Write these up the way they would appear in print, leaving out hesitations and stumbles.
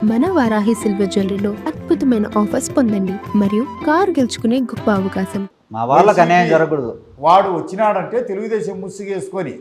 మన వారాహి సిల్వర్ జ్యువెలరీలో అద్భుతమైన ఆఫర్స్ పొందండి మరియు కార్ గెలుచుకునే గొప్ప అవకాశం. మా వాళ్ళకి అన్యాయం జరగకూడదు. వాడు వచ్చినాడంటే తెలుగుదేశం ముసుగేసుకొని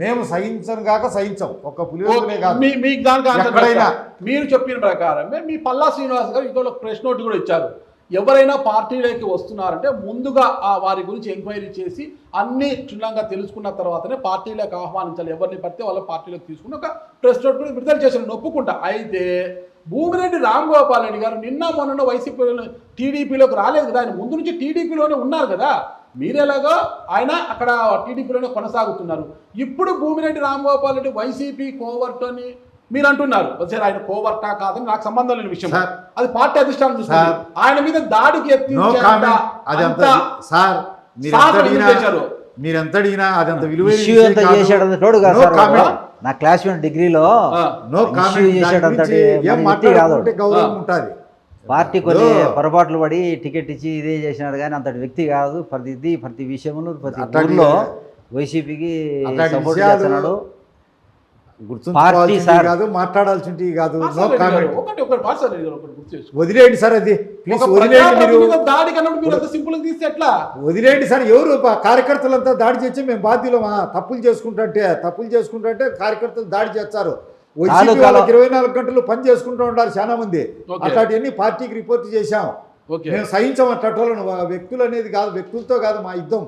మేము సహించను కాక సహించం. ఒక్క పులివెందులే కాదు, మీకు దానికి ఎక్కడైనా మీరు చెప్పిన ప్రకారమే మీ పల్లా శ్రీనివాస్ గారు ఇందులో ప్రెస్ నోట్ కూడా ఇచ్చారు. ఎవరైనా పార్టీలోకి వస్తున్నారంటే ముందుగా వారి గురించి ఎంక్వైరీ చేసి అన్ని క్షుణ్ణంగా తెలుసుకున్న తర్వాతనే పార్టీలోకి ఆహ్వానించాలి. ఎవరిని పడితే వాళ్ళ పార్టీలోకి తీసుకుని ఒక ప్రెస్ నోట్ కూడా విడుదల చేసిన ఒప్పుకుంటా. అయితే భూమిరెడ్డి రాంగోపాల్ రెడ్డి గారు నిన్న మొన్న వైసీపీ టీడీపీలోకి రాలేదు కదా, ఆయన ముందు నుంచి టీడీపీలోనే ఉన్నారు కదా. మీరేలాగో ఆయన అక్కడ టీడీపీలోనే కొనసాగుతున్నారు. ఇప్పుడు భూమిరెడ్డి రాంగోపాల్ రెడ్డి వైసీపీ కోవర్ట్ అని మీరు అంటున్నారు. సరే, ఆయన కోవర్టా కాదని నాకు సంబంధం లేని విషయం, అది పార్టీ అధిష్టానం చూస్తారు. ఆయన మీద దాడికి మీరెంత అడిగినా అదంత విలువ నా క్లాస్ డిగ్రీలో గౌరవం ఉంటుంది. పార్టీ కొన్ని పొరపాట్లు పడి టికెట్ ఇచ్చి ఇదే చేసినాడు కానీ అంతటి వ్యక్తి కాదు. ప్రతి విషయంలో ప్రతి ఊర్లో వైసీపీకి సపోర్ట్ చేస్తున్నాడు. కాదు మాట్లాడాల్సి కాదు. వదిలేయండి సార్, అది ప్లీజ్ వదిలేయండి. వదిలేయండి సార్. ఎవరు కార్యకర్తలంతా దాడి చేసి మేము బాధ్యులమా? తప్పులు చేసుకుంటుంటే కార్యకర్తలు దాడి చేస్తారు. 24 గంటలు పని చేసుకుంటూ ఉండాలి చాలా మంది. అట్లాంటివన్నీ పార్టీకి రిపోర్ట్ చేశాం. మేము సహించాం అట్లా వ్యక్తులు అనేది కాదు, వ్యక్తులతో కాదు మా యుద్ధం.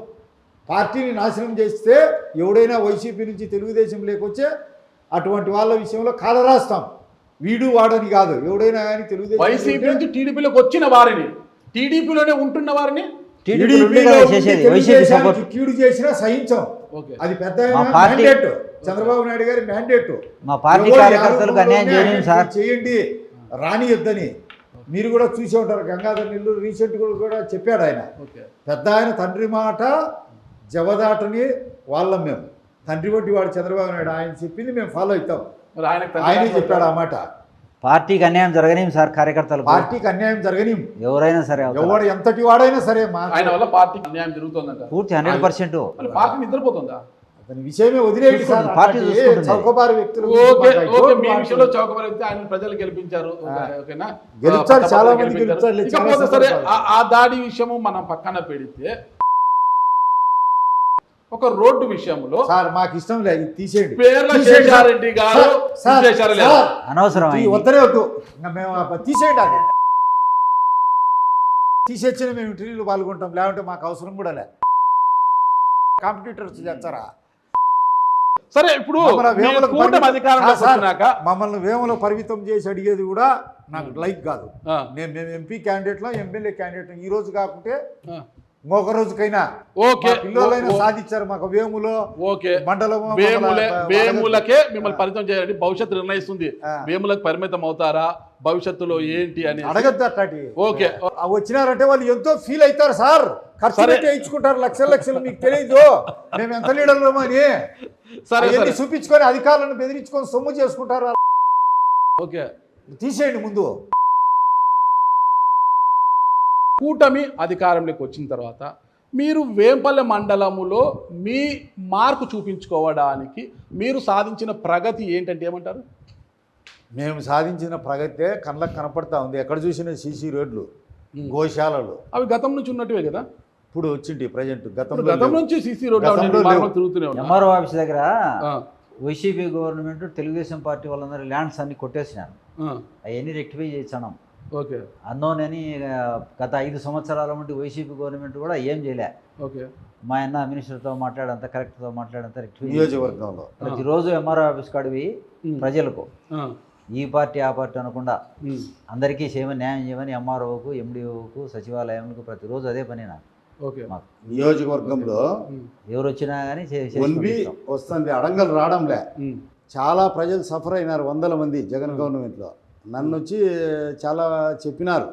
పార్టీని నాశనం చేస్తే ఎవడైనా వైసీపీ నుంచి తెలుగుదేశం లేకొచ్చే అటువంటి వాళ్ళ విషయంలో కాలరాస్తాం. వీడు వాడని కాదు, ఎవడైనా కానీ తెలుగుదేశం వైసీపీ నుంచి టీడీపీలోకి వచ్చిన వారిని, టీడీపీలోనే ఉంటున్న వారిని కీడు చేసినా సహించాం. అది పెద్ద మ్యాండేట్, చంద్రబాబు నాయుడు గారి మ్యాండేట్. మా పార్టీ కార్యకర్తలకు అన్యాయం చేయండి రానియొద్దని. మీరు కూడా చూసే ఉంటారు. గంగాధర్ నెల్లూరు రీసెంట్ కూడా చెప్పాడు ఆయన. పెద్ద ఆయన తండ్రి మాట జవదాటని వాళ్ళం మేము. తండ్రి బట్టి వాడు చంద్రబాబు నాయుడు, ఆయన చెప్పింది మేము ఫాలో అవుతాం. ఆయనే చెప్పాడు ఆ మాట. పార్టీకి అన్యాయం జరగని సార్, కార్యకర్తలు పార్టీకి అన్యాయం జరగని ఎవరైనా సరే, ఎవడు ఎంతటి వాడైనా సరే ఆయన వల్ల పార్టీకి అన్యాయం జరుగుతుందంట పూర్తి 100%. పార్టీ నిద్రపోతుందా? అతని విషయమే వదిలేయండి సార్. పార్టీ చౌకబారు వ్యక్తులు చౌకబారు వ్యక్తి ఆయన ప్రజలు గెలిపించారు. గెలుస్తారు, చాలా మంది గెలుస్తారు. సరే, ఆ దాడి విషయము మనం పక్కన పెడితే ఒక రోడ్డు విషయంలో సార్ మాకు ఇష్టం లేదు, తీసేయండి. శేషారెడ్డి గారు అనవసరం వద్దనే వద్దు, మేము తీసేయండి. అది తీసేచ్చిన మేము ఇంటర్వ్యూలో పాల్గొంటాం, లేకుంటే మాకు అవసరం కూడా లే. కాంపిటీటర్స్ చేస్తారా? సరే, ఇప్పుడు మమ్మల్ని వేమలో పరిమితం చేసి అడిగేది కూడా నాకు లైక్ కాదు. మేము ఎంపీ క్యాండిడేట్లో ఎమ్మెల్యే క్యాండిడేట్ ఈ రోజు కాకుంటే ఇంకొక రోజుకైనా పిల్లలైనా సాధించారు. మాకు వేములో మండలం వేములకే మిమ్మల్ని పరిమితం చేయాలంటే భవిష్యత్తు నిర్ణయిస్తుంది. వేములకు పరిమితం అవుతారా భవిష్యత్తులో ఏంటి అని అడగద్దు. అట్లాంటి ఓకే వచ్చినారంటే వాళ్ళు ఎంతో ఫీల్ అవుతారు సార్. ఖర్చు ఇచ్చుకుంటారు లక్షలు. మీకు తెలియదు మేము ఎంత లీడర్లు అని. సరే, చూపించుకొని అధికారులను బెదిరించుకొని సొమ్ము చేసుకుంటారు. ఓకే, తీసేయండి ముందు. కూటమి అధికారంలోకి వచ్చిన తర్వాత మీరు వేంపల్లె మండలములో మీ మార్కు చూపించుకోవడానికి మీరు సాధించిన ప్రగతి ఏంటంటే ఏమంటారు? మేము సాధించిన ప్రగతి కళ్ళకు కనపడతా ఉంది. ఎక్కడ చూసిన సీసీ రోడ్లు, గోశాలలు అవి గతం నుంచి ఉన్నట్టువే కదా. ఇప్పుడు వచ్చింది ప్రజెంట్. గతం నుంచి సీసీ రోడ్లు తిరుగుతూనే ఎంఆర్ఓ ఆఫీస్ దగ్గర వైసీపీ గవర్నమెంట్ తెలుగుదేశం పార్టీ వాళ్ళందరూ ల్యాండ్స్ అన్ని కొట్టేసినారు. అవన్నీ రెక్టిఫై చేసాం. ఓకే, అన్నోనని గత 5 సంవత్సరాల నుండి వైసీపీ గవర్నమెంట్ కూడా ఏం చేయలే. ఓకే, మా అన్న మినిస్టర్తో మాట్లాడంత, కలెక్టర్తో మాట్లాడంత రెక్టిఫై. నియోజకవర్గంలో ప్రతిరోజు ఎంఆర్ఓ ఆఫీస్ కాడివి ప్రజలకు ఈ పార్టీ ఆ పార్టీ అనకుండా అందరికీ న్యాయం చేయమని ఎంఆర్ఓకు, ఎండిఓకు, సచివాలయంకు ప్రతిరోజు అదే పని. నాకు నియోజకవర్గంలో ఎవరు వచ్చినా కానీ వస్తుంది, అడంగలు రావడంలే. చాలా ప్రజలు సఫర్ అయినారు, 100 మంది జగన్ గవర్నమెంట్లో. నన్ను వచ్చి చాలా చెప్పినారు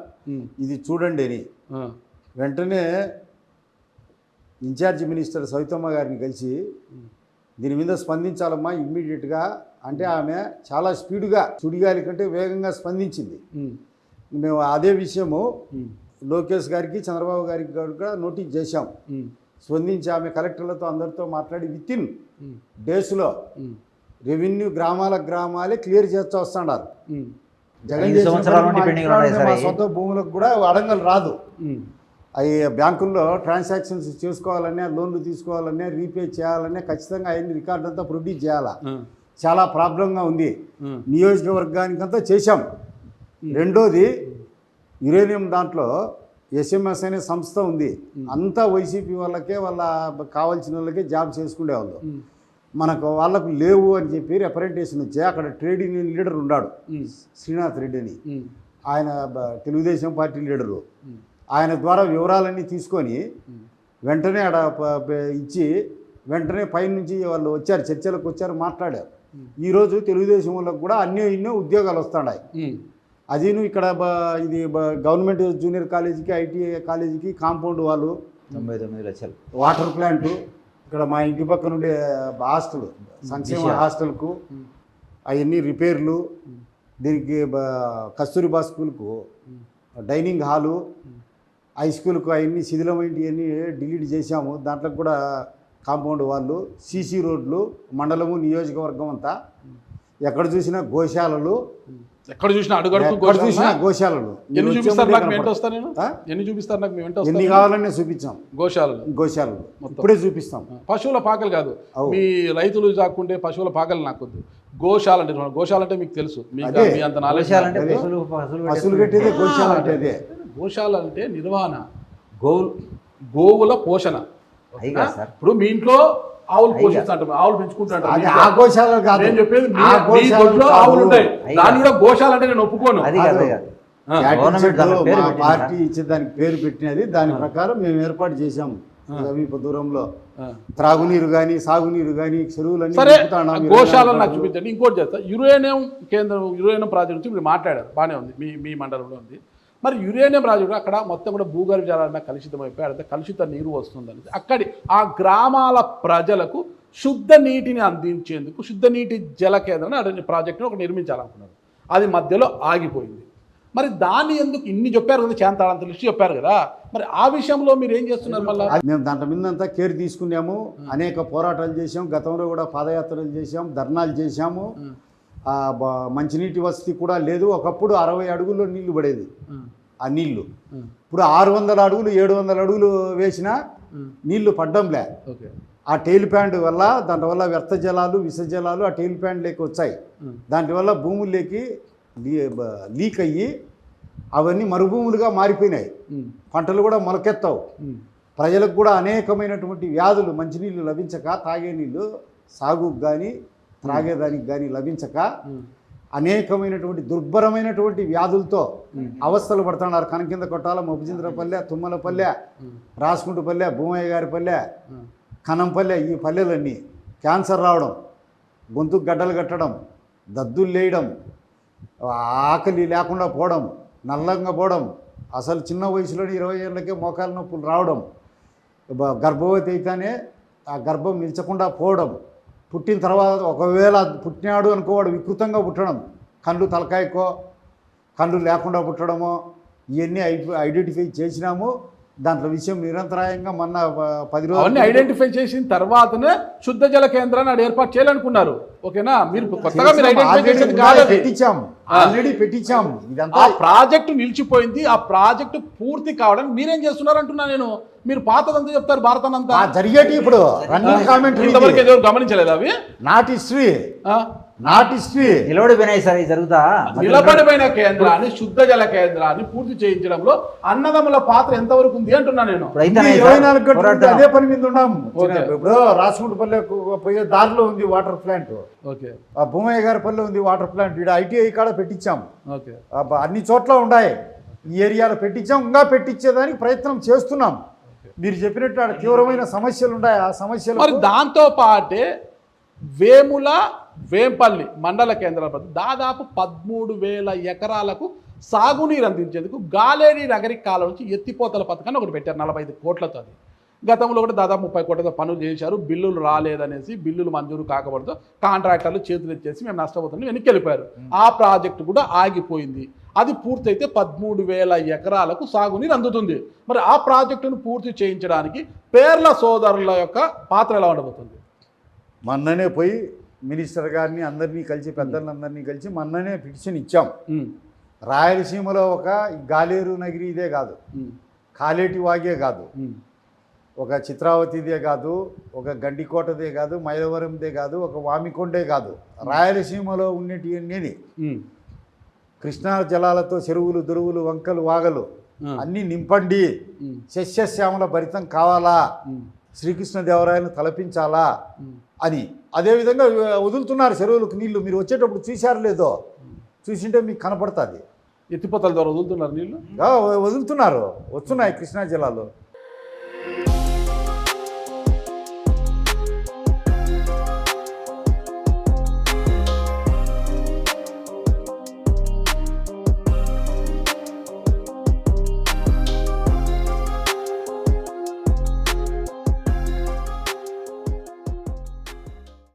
ఇది చూడండి అని. వెంటనే ఇన్ఛార్జి మినిస్టర్ సవితమ్మ గారిని కలిసి దీని మీద స్పందించాలమ్మా ఇమ్మీడియట్గా అంటే ఆమె చాలా స్పీడ్గా, సుడిగాలి కంటే వేగంగా స్పందించింది. మేము అదే విషయము లోకేష్ గారికి, చంద్రబాబు గారికి కూడా నోటీస్ చేశాం. స్పందించి ఆమె కలెక్టర్లతో అందరితో మాట్లాడి వితిన్ డేస్లో రెవెన్యూ గ్రామాలే క్లియర్ చేస్తూ వస్తున్నారు. జగన్ 5 చేసిన సంవత్సరాల పని నుండి మా పెండింగ్ ఇంట్లో ఉన్నాయి ఉండే సార్ మా అవి. సొంత భూములకు కూడా అడంగలు రాదు. ఉమ్. అవి బ్యాంకుల్లో ట్రాన్సాక్షన్స్ చేసుకోవాలనే, లోన్లు తీసుకోవాలనే, రీపే చేయాలనే ఖచ్చితంగా అవన్నీ రికార్డు అంతా ప్రొడ్యూస్ చేయాలా. చాలా ప్రాబ్లంగా ఉంది. నియోజకవర్గానికంతా చేశాం. రెండోది యురేనియం దాంట్లో ఎస్ఎంఎస్ అనే సంస్థ ఉంది. అంతా వైసీపీ వాళ్ళకే, వాళ్ళ కావాల్సిన వాళ్ళకే జాబ్ చేసుకునేవాళ్ళు. మనకు వాళ్ళకు లేవు అని చెప్పి రిప్రజెంటేషన్ వచ్చి అక్కడ ట్రేడ్ యూనియన్ లీడర్ ఉన్నాడు శ్రీనాథ్ రెడ్డి అని. ఆయన తెలుగుదేశం పార్టీ లీడరు. ఆయన ద్వారా వివరాలన్నీ తీసుకొని వెంటనే ఆడ ఇచ్చి వెంటనే పైనుంచి వాళ్ళు వచ్చారు, చర్చలకు వచ్చారు, మాట్లాడారు. ఈరోజు తెలుగుదేశం వాళ్ళకు కూడా ఎన్నో ఉద్యోగాలు వస్తున్నాయి. అదిను ఇక్కడ ఇది గవర్నమెంట్ జూనియర్ కాలేజీకి, ఐటీఐ కాలేజీకి కాంపౌండ్ వాళ్ళు, 99 లక్షలు. వాటర్ ప్లాంటు, ఇక్కడ మా ఇంటి పక్కన ఉండే హాస్టల్, సంక్షేమ హాస్టల్కు అవన్నీ రిపేర్లు, దీనికి కస్తూరిబా స్కూల్కు డైనింగ్ హాలు, హై స్కూల్కు అవన్నీ శిథిలమైనవన్నీ డిలీట్ చేశాము. దాంట్లో కూడా కాంపౌండ్ వాళ్ళు, సీసీ రోడ్లు, మండలము నియోజకవర్గం అంతా ఎక్కడ చూసినా గోశాలలు, ఎక్కడ చూసినా గోశాలలు. ఎన్ని చూపిస్తారు నాకు, వెంట వస్తా నేను. ఎన్ని చూపిస్తారు నాకు, వెంట ఎన్ని కావాలనే చూపించాం. గోశాలలు ఇప్పుడే చూపిస్తాం. పశువుల పాకలు కాదు, మీ రైతులు చాక్కుంటే పశువుల పాకలు నాకు వద్దు. గోశాల అంటే, గోశాల అంటే మీకు తెలుసు, మీ అంత నాలెడ్జ్. పశువులు పెట్టేదే గోశాల అంటే. అదే గోశాల అంటే నిర్వహణ, గోవుల పోషణ. ఇప్పుడు మీ ఇంట్లో ఆవులు పోషిస్తుంటారు, ఆవులు పెంచుకుంటారు. ఆ గోశాలలు కాదు నేను చెప్పేది, మీ దొడ్లో ఆవులు ఉంటాయి, దాన్ని కూడా గోశాల అంటే నేను ఒప్పుకోను. పార్టీ ఇచ్చే దానికి పేరు పెట్టినది, దాని ప్రకారం మేము ఏర్పాటు చేశాము. సమీప దూరంలో త్రాగునీరు కానీ, సాగునీరు కానీ, చెరువులన్నీ. సరే, గోశాలను నాకు చూపించండి. ఇంకోటి చేస్తా, యురేనియం కేంద్రం, యురేనియం ప్రాజెక్ట్ నుంచి మీరు మాట్లాడారు, బాగానే ఉంది, మీ మండలంలో ఉంది. మరి యురేనియం ప్రాజెక్టు అక్కడ మొత్తం కూడా భూగర్భ జలాలన్నా కలుషితమైపోయి అక్కడ కలుషిత నీరు వస్తుందని అక్కడి ఆ గ్రామాల ప్రజలకు శుద్ధ నీటిని అందించేందుకు శుద్ధ నీటి జల కేంద్రాన్ని ప్రాజెక్టును ఒకటి నిర్మించాలనుకున్నారు. అది మధ్యలో ఆగిపోయింది. మరి దాన్ని ఎందుకు ఇన్ని చెప్పారు కదా, చేంతాడంత లిస్ట్ చెప్పారు కదా, మరి ఆ విషయంలో మీరు ఏం చేస్తున్నారు? మళ్ళీ మేము దాంట్లో మీదంతా కేర్ తీసుకున్నాము, అనేక పోరాటాలు చేసాం, గతంలో కూడా పాదయాత్రలు చేసాం, ధర్నాలు చేశాము. మంచినీటి వసతి కూడా లేదు. ఒకప్పుడు 60 అడుగుల్లో నీళ్లు పడేది. ఆ నీళ్లు ఇప్పుడు 600 అడుగులు 700 అడుగులు వేసినా నీళ్లు పడ్డంలే. ఆ టెయిల్ ప్యాండ్ వల్ల, దానివల్ల వ్యర్థ జలాలు, విష జలాలు ఆ టెయిల్ ప్యాండ్లోకి వచ్చాయి. దానివల్ల భూముల్లోకి లీక్ అయ్యి అవన్నీ మరుభూములుగా మారిపోయినాయి. పంటలు కూడా మొలకెత్తావు. ప్రజలకు కూడా అనేకమైనటువంటి వ్యాధులు, మంచినీళ్ళు లభించక, తాగే నీళ్ళు సాగుకు కానీ త్రాగేదానికి కానీ లభించక అనేకమైనటువంటి దుర్భరమైనటువంటి వ్యాధులతో అవస్థలు పడుతున్నారు. కనకింద కొట్టాల, మొబ్బిజింద్రపల్లె, తుమ్మలపల్లె, రాసుకుంటుపల్లె, భూమయ్య గారి పల్లె, కనంపల్లె, ఈ పల్లెలన్నీ క్యాన్సర్ రావడం, గొంతుకు గడ్డలు కట్టడం, దద్దులు లేయడం, ఆకలి లేకుండా పోవడం, నల్లంగా పోవడం, అసలు చిన్న వయసులోని 20 ఏళ్ళకే మోకాల నొప్పులు రావడం, గర్భవతి అయితేనే ఆ గర్భం నిల్చకుండా పోవడం, పుట్టిన తర్వాత ఒకవేళ పుట్టినాడు అనుకోవాడు వికృతంగా పుట్టడం, కళ్ళు తలకాయకో కళ్ళు లేకుండా పుట్టడమో, ఇవన్నీ ఐడెంటిఫై చేసినాము. దాంట్లో విషయం నిరంతరాయంగా మొన్న 10 రోజులు ఐడెంటిఫై చేసిన తర్వాతనే శుద్ధ జల కేంద్రాన్ని ఆడ ఏర్పాటు చేయాలనుకున్నారు. ఓకేనా? మీరు కొత్తగా మీరు ఐడెంటిఫై చేసేది కాదు, ఆల్రెడీ పెట్టించాము. ఆ ప్రాజెక్టు నిలిచిపోయింది. ఆ ప్రాజెక్టు పూర్తి కావడానికి మీరేం చేస్తున్నారు అంటున్నా నేను. మీరు పాతదంతా చెప్తారు, భారతానంతా జరిగేటి ఇప్పుడు రన్నింగ్ కామెంట్ ఇంతవరకు ఏదో గమనించలేదు. అవి నాట్ హిస్టరీ నిలబడిపోయినాయి సార్. జరుగుతా నిలబడిపోయిన కేంద్రాన్ని, శుద్ధ జల కేంద్రాన్ని పూర్తి చేయించడంలో అన్నదమ్ముల పాత్ర ఎంతవరకు ఉంది అంటున్నా నేను. 24 గంటలు అదే పని మీద ఉన్నాం. ఇప్పుడు రాసుకుంటుపల్లె పోయే దారిలో ఉంది వాటర్ ప్లాంట్, భూమయ్య గారి పల్లె ఉంది వాటర్ ప్లాంట్, ఇక్కడ ఐటీఐ కాడ పెట్టించాం. అన్ని చోట్ల ఉన్నాయి, ఈ ఏరియాలో పెట్టించాం, ఇంకా పెట్టించేదానికి ప్రయత్నం చేస్తున్నాం. మీరు చెప్పినట్టు తీవ్రమైన సమస్యలు ఉన్నాయి. ఆ సమస్యలు మరి దాంతో పాటే వేంపల్లి మండల కేంద్రాల దాదాపు 13,000 ఎకరాలకు సాగునీరు అందించేందుకు గాలేరి నగరి కాలం నుంచి ఎత్తిపోతల పథకాన్ని ఒకటి పెట్టారు 45 కోట్లతో. అది గతంలో కూడా దాదాపు 30 కోట్లతో పనులు చేశారు. బిల్లులు రాలేదనేసి, బిల్లులు మంజూరు కాకూడదు, కాంట్రాక్టర్లు చేతులు ఇచ్చేసి మేము నష్టపోతున్నాం వెనక్కి వెళ్ళిపోయారు. ఆ ప్రాజెక్టు కూడా ఆగిపోయింది. అది పూర్తయితే 13,000 ఎకరాలకు సాగునీరు అందుతుంది. మరి ఆ ప్రాజెక్టును పూర్తి చేయించడానికి పేర్ల సోదరుల యొక్క పాత్ర ఎలా ఉండబోతుంది? మొన్ననే పోయి మినిస్టర్ గారిని అందరినీ కలిసి, పెద్దలందరినీ కలిసి మొన్ననే పిటిషన్ ఇచ్చాం. రాయలసీమలో ఒక గాలేరు నగిరి ఇదే కాదు, కాలేటి వాగే కాదు, ఒక చిత్రావతిదే కాదు, ఒక గండికోటదే కాదు, మైలవరందే కాదు, ఒక వామికొండే కాదు, రాయలసీమలో ఉన్నటివన్నీ కృష్ణా జలాలతో చెరువులు, దొరువులు, వంకలు, వాగలు అన్నీ నింపండి, సస్యశ్యామల భరితం కావాలా, శ్రీకృష్ణదేవరాయలను తలపించాలా అని. అదేవిధంగా వదులుతున్నారు చెరువులకు నీళ్లు. మీరు వచ్చేటప్పుడు చూశారు లేదో, చూసింటే మీకు కనపడుతుంది. ఎత్తిపోతల ద్వారా వదులుతున్నారు నీళ్లు, వదులుతున్నారు, వస్తున్నాయి కృష్ణా జిల్లాలో.